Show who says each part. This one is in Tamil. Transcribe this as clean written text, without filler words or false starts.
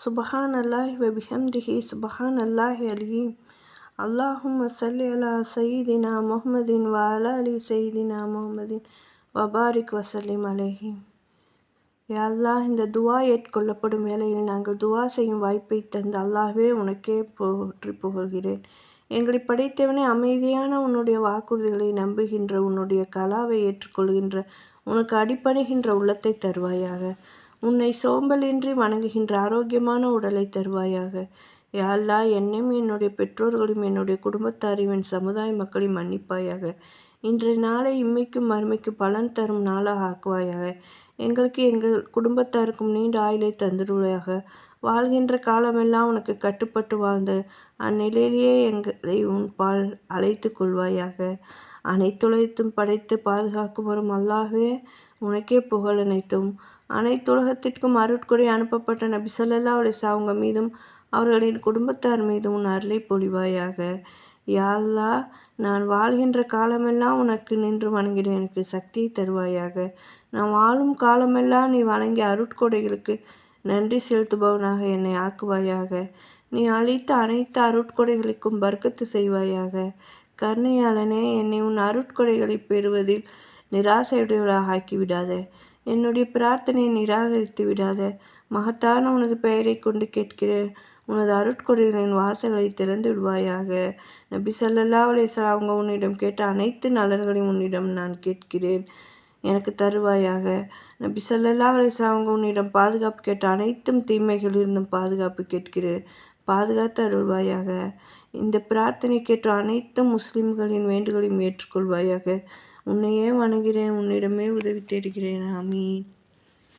Speaker 1: சுபஹானல்லாஹி வ பிஹம்திஹி சுபஹானல்லாஹில் அலீம். அல்லாஹும்ம ஸல்லி அலா சய்யிதினா முஹம்மதின் வ அலா ஆலி சய்யிதினா முஹம்மதின் வ பாரிக் வஸல்லிம் அலைஹி. யா அல்லாஹ், இந்த துஆ ஏற்கொள்ளப்படும் வேளையில் நாங்கள் துஆ செய்யும் வாய்ப்பை தந்த அல்லாஹ்வே உனக்கே போற்றி புகழ்கிறேன். எங்களை படைத்தவனே, அமைதியான உன்னுடைய வாக்குறுதிகளை நம்புகின்ற, உன்னுடைய கலாவை ஏற்றுக்கொள்கின்ற, உனக்கு அடிபணிகின்ற உள்ளத்தை தருவாயாக. உன்னை சோம்பலின்றி வணங்குகின்ற ஆரோக்கியமான உடலை தருவாயாக. யா அல்லாஹ், என்னையும் என்னுடைய பெற்றோர்களையும் என்னுடைய குடும்பத்தாரையும் என் சமுதாய மக்களையும் மன்னிப்பாயாக. இன்றைய நாளை இம்மைக்கும் மறுமைக்கும் பலன் தரும் நாளாக ஆக்குவாயாக. எங்களுக்கு எங்கள் குடும்பத்தாருக்கும் நீண்ட ஆயுளை தந்துடுவாயாக. வாழ்கின்ற காலமெல்லாம் உனக்கு கட்டுப்பட்டு வாழ்ந்த அந்நிலையிலேயே எங்களை உன் பால் அழைத்து கொள்வாயாக. அனைத்துலகத்தும் படைத்து பாதுகாக்கும் வரும் அல்லாஹ்வே, உனக்கே புகழ் அனைத்தும். அனைத்துலகத்திற்கும் அருட்கொடை அனுப்பப்பட்ட நபி ஸல்லல்லாஹு அலைஹி வஸல்லம் அவங்க மீதும் அவர்களின் குடும்பத்தார் மீதும் உன் அருளை பொழிவாயாக. யா அல்லாஹ், நான் வாழ்கின்ற காலமெல்லாம் உனக்கு நின்று வணங்கிட எனக்கு சக்தியை தருவாயாக. நான் வாழும் காலமெல்லாம் நீ வழங்கிய அருட்கொடைகளுக்கு நன்றி செலுத்துபவனாக என்னை ஆக்குவாயாக. நீ அளித்த அனைத்து அருட்கொடைகளுக்கும் பர்க்கத்து செய்வாயாக. கருணையாளனே, என்னை உன் அருட்கொடைகளை பெறுவதில் நிராசையுடையவளாக ஆக்கிவிடாத. என்னுடைய பிரார்த்தனையை நிராகரித்து விடாத. மகத்தான உனது பெயரை கொண்டு கேட்கிற உனது அருட்கொடைகளின் வாசல்களை திறந்து விடுவாயாக. நபி ஸல்லல்லாஹு அலைஹி வஸல்லம் அவங்க உன்னிடம் கேட்ட அனைத்து நலன்களையும் உன்னிடம் நான் கேட்கிறேன், எனக்கு தருவாயாக. நபி ஸல்லல்லாஹு அலைஹி வஸல்லம் அவங்க உன்னிடம் பாதுகாப்பு கேட்ட அனைத்தும் தீமைகளிலிருந்தும் பாதுகாப்பு கேட்கிறேன், பாதுகாத்து அருள்வாயாக. இந்த பிரார்த்தனை கேட்ட அனைத்து முஸ்லிம்களின் வேண்டுகளையும் ஏற்றுக்கொள்வாயாக. உன்னையே வணங்குகிறேன், உன்னிடமே உதவி தேடுகிறேன். ஆமீன்.